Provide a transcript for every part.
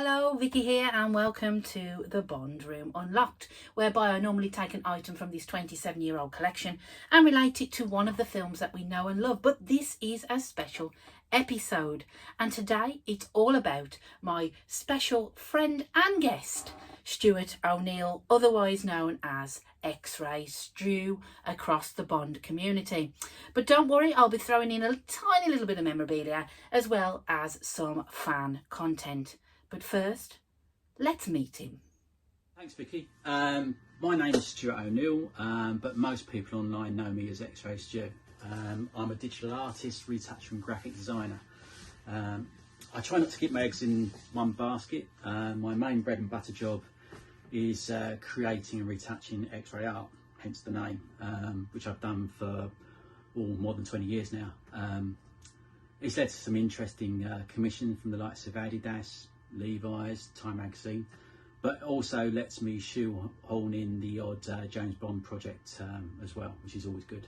Hello, Vicky here and welcome to the Bond Room Unlocked, whereby I normally take an item from this 27-year-old collection and relate it to one of the films that we know and love. But this is a special episode, and today it's all about my special friend and guest, Stuart O Neill, otherwise known as XRay Stu across the Bond community. But don't worry, I'll be throwing in a tiny little bit of memorabilia as well as some fan content. But first, let's meet him. Thanks, Vicky. My name is Stuart O Neill, but most people online know me as XRay Stu. I'm a digital artist, retoucher and graphic designer. I try not to keep my eggs in one basket. My main bread and butter job is creating and retouching X-ray art, hence the name, which I've done for more than 20 years now. It's led to some interesting commissions from the likes of Adidas, Levi's, Time magazine, but also lets me shoehorn in the odd James Bond project as well, which is always good.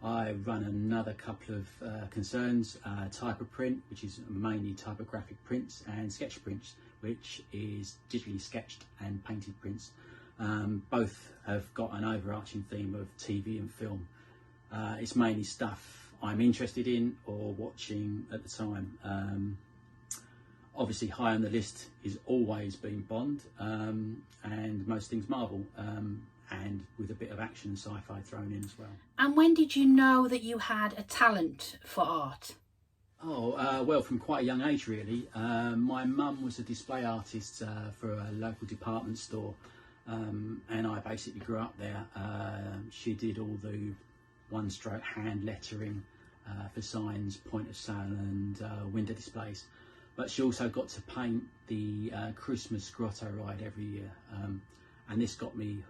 I run another couple of concerns, type of print, which is mainly typographic prints, and sketch prints, which is digitally sketched and painted prints. Both have got an overarching theme of TV and film. It's mainly stuff I'm interested in or watching at the time. Obviously high on the list is always been Bond, and most things Marvel, and with a bit of action and sci-fi thrown in as well. And when did you know that you had a talent for art? Well, from quite a young age really. My mum was a display artist for a local department store, and I basically grew up there. She did all the one-stroke hand lettering for signs, point of sale and window displays. But she also got to paint the Christmas grotto ride every year, and this got me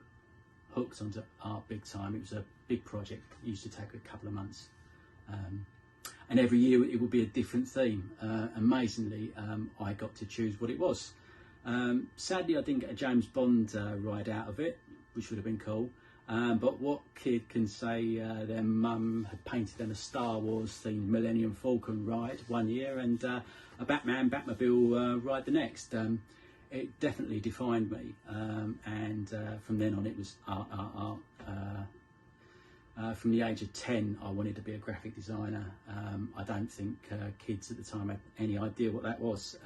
hooked onto art big time. It was a big project. It used to take a couple of months, and every year it would be a different theme. Amazingly, I got to choose what it was. Sadly, I didn't get a James Bond ride out of it, which would have been cool. But what kid can say their mum had painted them a Star Wars themed Millennium Falcon ride one year and a Batmobile ride the next? It definitely defined me, and from then on it was art. From the age of 10 I wanted to be a graphic designer. I don't think kids at the time had any idea what that was.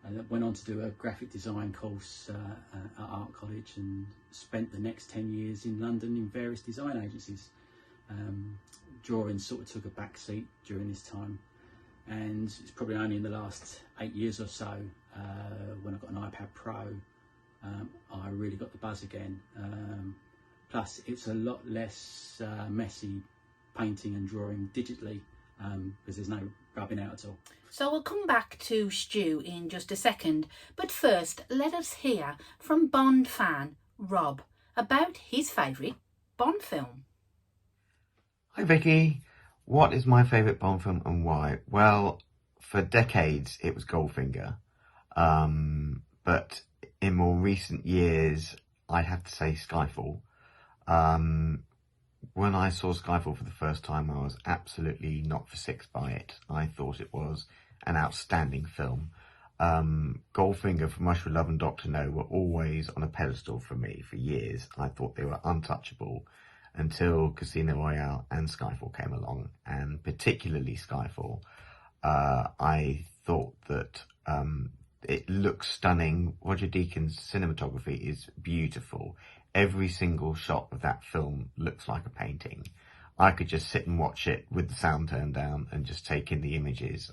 I went on to do a graphic design course at Art College and spent the next 10 years in London in various design agencies. Drawing sort of took a back seat during this time, and it's probably only in the last 8 years or so, when I got an iPad Pro, I really got the buzz again. Plus it's a lot less messy painting and drawing digitally, because there's no rubbing out at all. So we'll come back to Stu in just a second, but first let us hear from Bond fan Rob about his favourite Bond film. Hi Vicky, what is my favourite Bond film and why? Well, for decades it was Goldfinger, but in more recent years I'd have to say Skyfall. When I saw Skyfall for the first time, I was absolutely not for six by it. I thought it was an outstanding film. Goldfinger, From Russia with Love and Dr. No were always on a pedestal for me for years. I thought they were untouchable until Casino Royale and Skyfall came along, and particularly Skyfall. I thought that it looks stunning. Roger Deakins' cinematography is beautiful. Every single shot of that film looks like a painting. I could just sit and watch it with the sound turned down and just take in the images.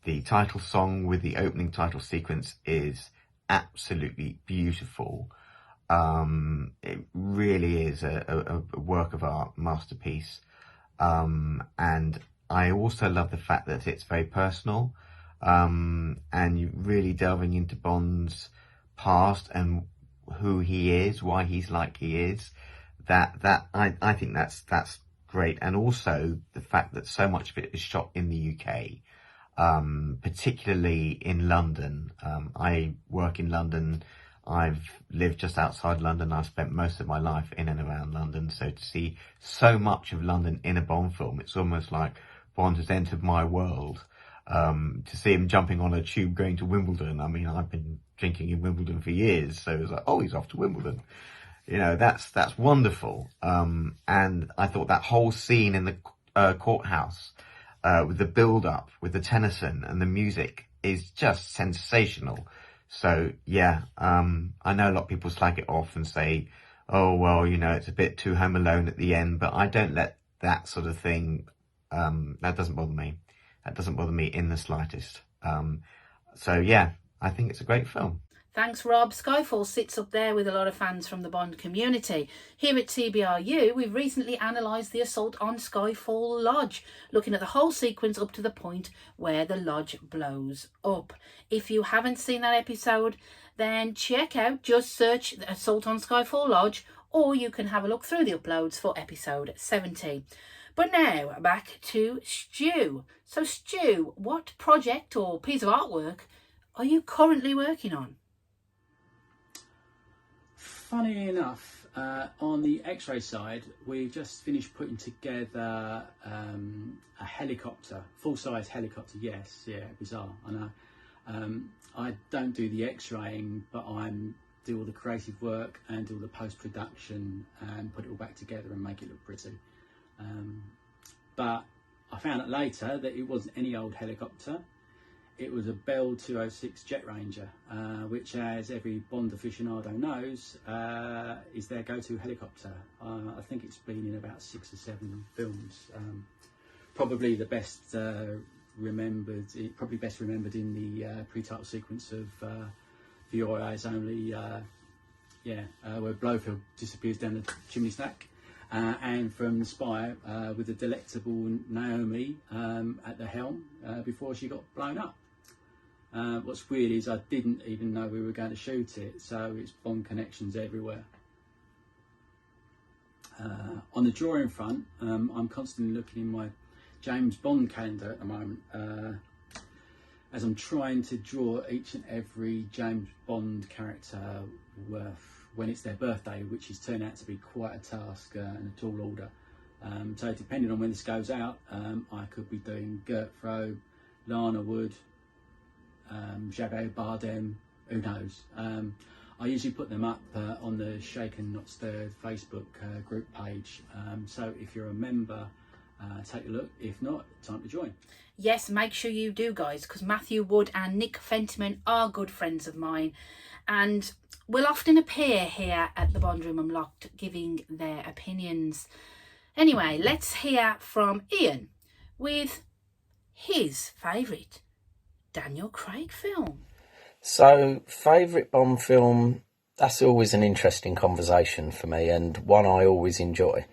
The title song with the opening title sequence is absolutely beautiful. It really is a work of art, masterpiece. And I also love the fact that it's very personal, and you're really delving into Bond's past and who he is, why he's like he is. I think that's great. And also the fact that so much of it is shot in the UK, particularly in London. I work in London. I've lived just outside London. I've spent most of my life in and around London. So to see so much of London in a Bond film, it's almost like Bond has entered my world. To see him jumping on a tube going to Wimbledon. I mean, I've been drinking in Wimbledon for years, so it was like, oh, he's off to Wimbledon. You know, that's wonderful. And I thought that whole scene in the courthouse, with the build-up, with the Tennyson and the music, is just sensational. So yeah, I know a lot of people slag it off and say, oh well, you know, it's a bit too Home Alone at the end, but I don't let that sort of thing. That doesn't bother me. That doesn't bother me in the slightest. So yeah, I think it's a great film. Thanks, Rob. Skyfall sits up there with a lot of fans from the Bond community. Here at TBRU, we've recently analysed the assault on Skyfall Lodge, looking at the whole sequence up to the point where the lodge blows up. If you haven't seen that episode, then check out, just search the Assault on Skyfall Lodge, or you can have a look through the uploads for episode 70. But now, back to Stu. So Stu, what project or piece of artwork are you currently working on? Funny enough, on the X-ray side, we've just finished putting together a helicopter, full-size helicopter. Yes, yeah, bizarre, I know. I don't do the X-raying, but I do all the creative work and do all the post-production and put it all back together and make it look pretty. But I found out later that it wasn't any old helicopter. It was a Bell 206 Jet Ranger, which, as every Bond aficionado knows, is their go-to helicopter. I think it's been in about 6 or 7 films. Probably the best remembered, probably best remembered in the pre-title sequence of For Your Eyes Only, where Blofeld disappears down the chimney stack. And from The Spy, with the delectable Naomi at the helm before she got blown up. What's weird is I didn't even know we were going to shoot it, so it's Bond connections everywhere. On the drawing front, I'm constantly looking in my James Bond calendar at the moment, as I'm trying to draw each and every James Bond character when it's their birthday, which has turned out to be quite a task and a tall order. So depending on when this goes out, I could be doing Gert Frobe, Lana Wood, Javier Bardem, who knows. I usually put them up on the Shaken Not Stirred Facebook group page. So if you're a member, take a look. If not, time to join. Yes, make sure you do, guys, because Matthew Wood and Nick Fentiman are good friends of mine and will often appear here at the Bond Room Unlocked giving their opinions. Anyway, let's hear from Ian with his favourite Daniel Craig film. So, favourite Bond film, that's always an interesting conversation for me, and one I always enjoy,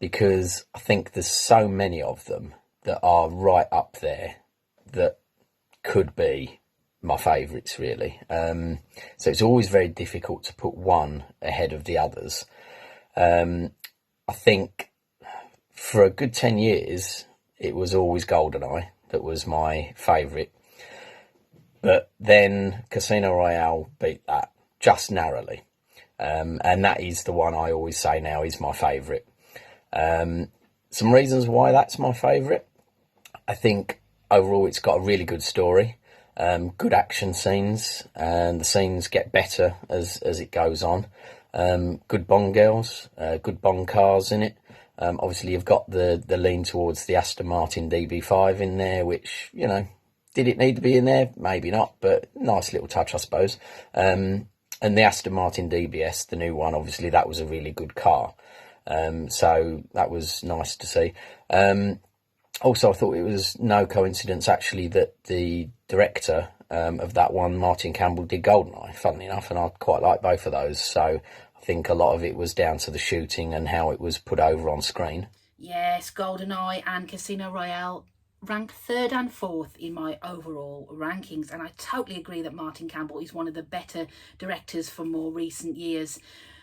because I think there's so many of them that are right up there that could be my favourites, really. So it's always very difficult to put one ahead of the others. I think for a good 10 years, it was always GoldenEye that was my favourite. But then Casino Royale beat that just narrowly. And that is the one I always say now is my favourite. Some reasons why that's my favourite. I think overall it's got a really good story, good action scenes, and the scenes get better as it goes on. Good Bond girls, good Bond cars in it. Obviously you've got the lean towards the Aston Martin DB5 in there, which, you know, did it need to be in there? Maybe not, but nice little touch, I suppose. And the Aston Martin DBS, the new one, obviously that was a really good car. So that was nice to see. Also, I thought it was no coincidence, actually, that the director of that one, Martin Campbell, did GoldenEye, funnily enough, and I quite like both of those. So I think a lot of it was down to the shooting and how it was put over on screen. Yes, GoldenEye and Casino Royale rank 3rd and 4th in my overall rankings, and I totally agree that Martin Campbell is one of the better directors for more recent years.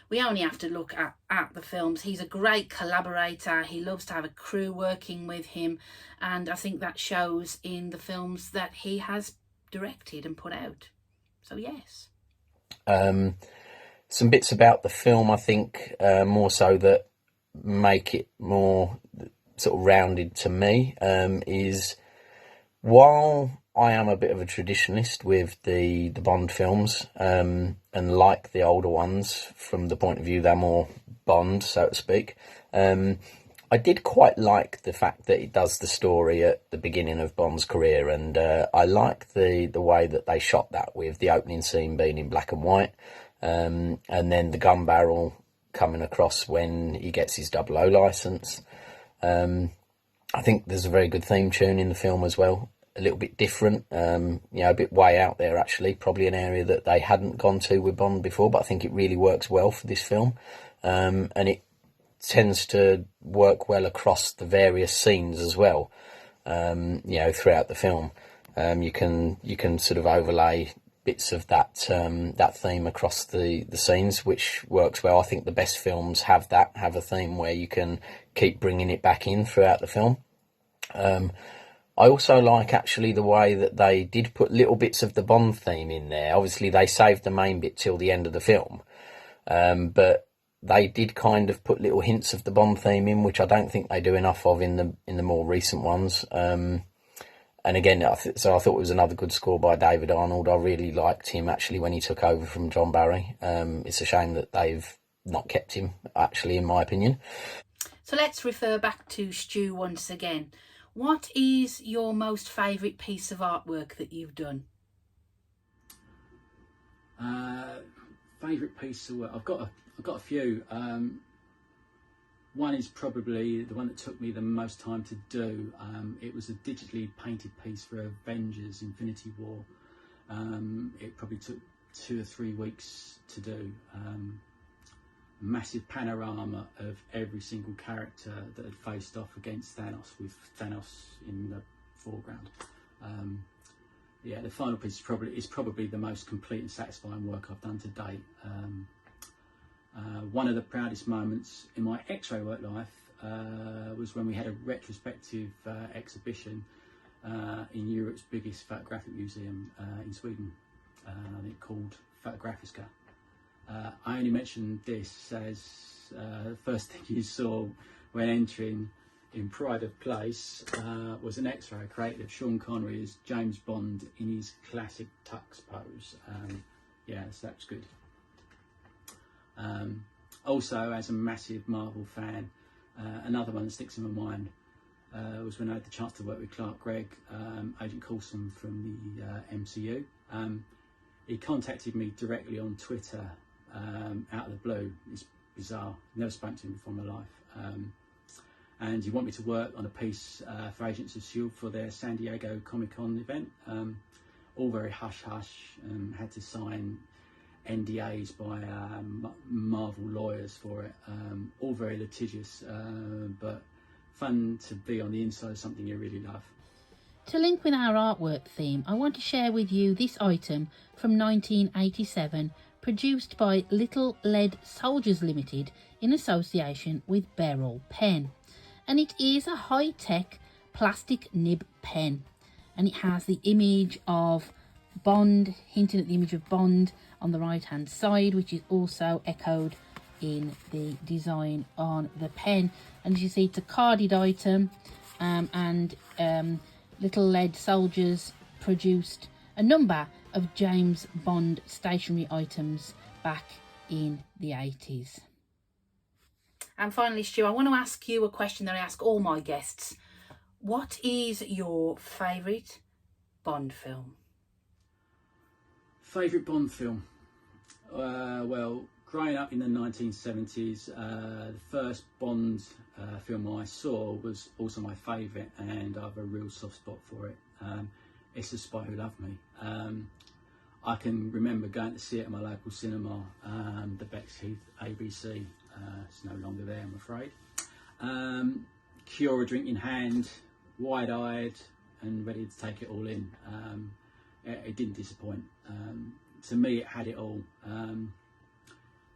We only have to look at the films. He's a great collaborator. He loves to have a crew working with him, and I think that shows in the films that he has directed and put out. So yes. Some bits about the film, I think, more so that make it more sort of rounded to me, is While I am a bit of a traditionalist with the Bond films, and like the older ones from the point of view they're more Bond, so to speak, I did quite like the fact that it does the story at the beginning of Bond's career, and I like the way that they shot that, with the opening scene being in black and white, and then the gun barrel coming across when he gets his 00 licence. I think there's a very good theme tune in the film as well, a little bit different, a bit way out there actually, probably an area that they hadn't gone to with Bond before, but I think it really works well for this film, and it tends to work well across the various scenes as well, throughout the film. You can sort of overlay bits of that theme across the scenes, which works well. I think the best films have a theme where you can keep bringing it back in throughout the film. I also like actually the way that they did put little bits of the Bond theme in there. Obviously they saved the main bit till the end of the film, but they did kind of put little hints of the Bond theme in, which I don't think they do enough of in the more recent ones. And again, so I thought it was another good score by David Arnold. I really liked him actually when he took over from John Barry. It's a shame that they've not kept him, actually, in my opinion. So let's refer back to Stu once again. What is your most favourite piece of artwork that you've done? Favourite piece of work? I've got a few. One is probably the one that took me the most time to do. It was a digitally painted piece for Avengers Infinity War. It probably took 2 or 3 weeks to do. Massive panorama of every single character that had faced off against Thanos, with Thanos in the foreground. The final piece is probably the most complete and satisfying work I've done to date. One of the proudest moments in my X-ray work life was when we had a retrospective exhibition in Europe's biggest photographic museum in Sweden, I think called Fotografiska. I only mentioned this as the first thing you saw when entering in pride of place was an X-ray created of Sean Connery as James Bond in his classic tux pose. So that was good. Also, as a massive Marvel fan, another one that sticks in my mind was when I had the chance to work with Clark Gregg, Agent Coulson from the MCU. He contacted me directly on Twitter out of the blue. It's bizarre, never spoken to him before in my life. And he wanted me to work on a piece for Agents of S.H.I.E.L.D. for their San Diego Comic-Con event. All very hush-hush, had to sign NDAs by Marvel lawyers for it. All very litigious, but fun to be on the inside of something you really love. To link with our artwork theme, I want to share with you this item from 1987, produced by Little Lead Soldiers Limited in association with Beryl Pen. And it is a high-tech plastic nib pen. And it has the image of Bond, hinting at the image of Bond on the right-hand side, which is also echoed in the design on the pen. And as you see, it's a carded item, and Little Lead Soldiers produced a number of James Bond stationery items back in the 80s. And finally, Stu, I want to ask you a question that I ask all my guests. What is your favourite Bond film? Favourite Bond film? Well, growing up in the 1970s, the first Bond film I saw was also my favourite, and I have a real soft spot for it. It's The Spy Who Loved Me. I can remember going to see it at my local cinema, the Bexheath ABC. It's no longer there, I'm afraid. Cura drink in hand, wide-eyed and ready to take it all in. It didn't disappoint. To me, it had it all.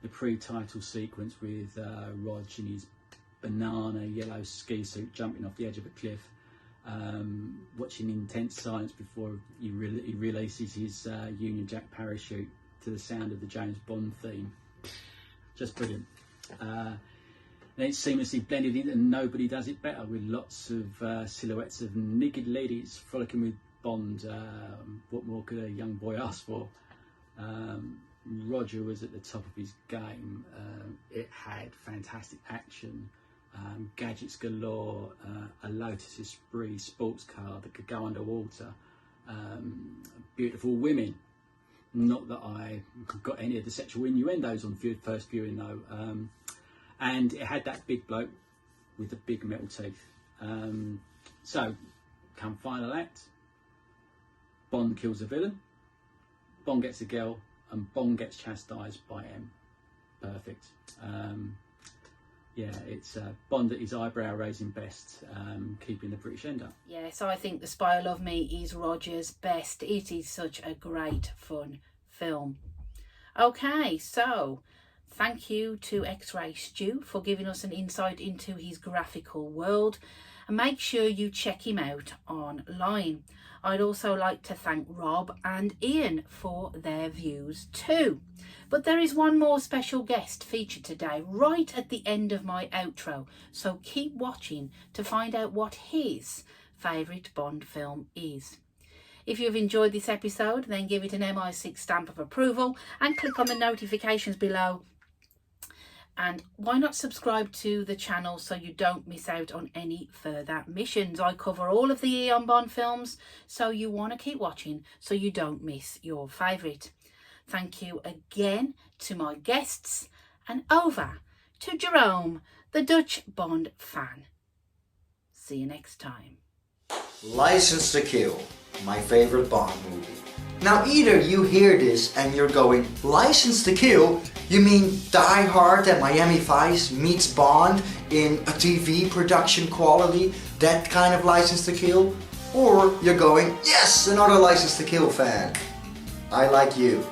The pre-title sequence with Rog in his banana yellow ski suit jumping off the edge of a cliff, watching intense silence before he releases his Union Jack parachute to the sound of the James Bond theme. Just brilliant. And it's seamlessly blended in, and nobody does it better, with lots of silhouettes of naked ladies frolicking with Bond. What more could a young boy ask for? Roger was at the top of his game. It had fantastic action, gadgets galore, a Lotus Esprit sports car that could go underwater, beautiful women. Not that I got any of the sexual innuendos on first viewing though. And it had that big bloke with the big metal teeth. So, come final act, Bond kills the villain, Bond gets a girl, and Bond gets chastised by M. Perfect. Yeah, it's Bond at his eyebrow raising best, keeping the British end up. Yes, I think The Spy Who Loved Me is Roger's best. It is such a great, fun film. Okay, so thank you to XRay Stu for giving us an insight into his graphical world. And make sure you check him out online. I'd also like to thank Rob and Ian for their views too. But there is one more special guest featured today right at the end of my outro, so keep watching to find out what his favourite Bond film is. If you've enjoyed this episode, then give it an MI6 stamp of approval and click on the notifications below. And why not subscribe to the channel so you don't miss out on any further missions? I cover all of the Eon Bond films, so you want to keep watching so you don't miss your favourite. Thank you again to my guests, and over to Jerome, the Dutch Bond fan. See you next time. License to Kill, my favorite Bond movie. Now either you hear this and you're going, License to Kill? You mean Die Hard and Miami Vice meets Bond in a TV production quality? That kind of License to Kill? Or you're going, yes, another License to Kill fan. I like you.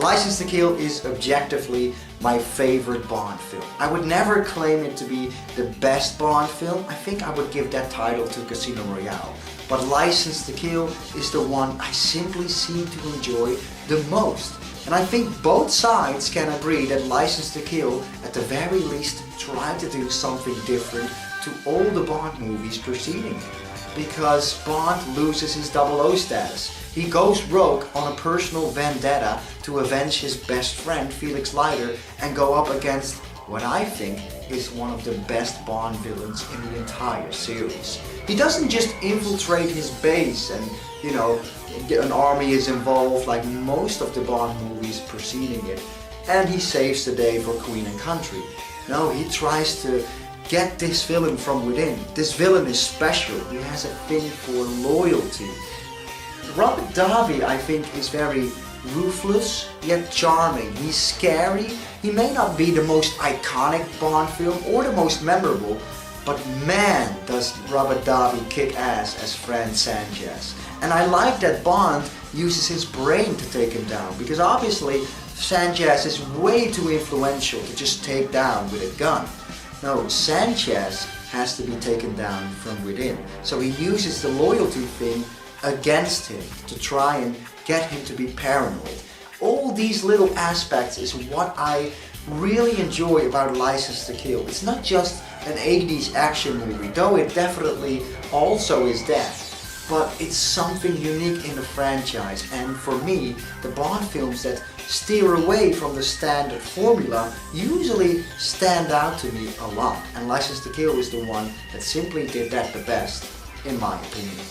License to Kill is objectively my favorite Bond film. I would never claim it to be the best Bond film. I think I would give that title to Casino Royale. But License to Kill is the one I simply seem to enjoy the most. And I think both sides can agree that License to Kill, at the very least, tried to do something different to all the Bond movies preceding it. Because Bond loses his 00 status. He goes rogue on a personal vendetta to avenge his best friend Felix Leiter and go up against what I think is one of the best Bond villains in the entire series. He doesn't just infiltrate his base and, you know, an army is involved like most of the Bond movies preceding it, and he saves the day for Queen and Country. No, he tries to get this villain from within. This villain is special. He has a thing for loyalty. Robert Davi, I think, is very ruthless yet charming. He's scary. He may not be the most iconic Bond film or the most memorable, but man, does Robert Davi kick ass as Fran Sanchez. And I like that Bond uses his brain to take him down, because obviously Sanchez is way too influential to just take down with a gun. No, Sanchez has to be taken down from within. So he uses the loyalty thing against him to try and get him to be paranoid. All these little aspects is what I really enjoy about License to Kill. It's not just an 80s action movie, though it definitely also is that. But it's something unique in the franchise, and for me, the Bond films that steer away from the standard formula usually stand out to me a lot. And License to Kill is the one that simply did that the best, in my opinion.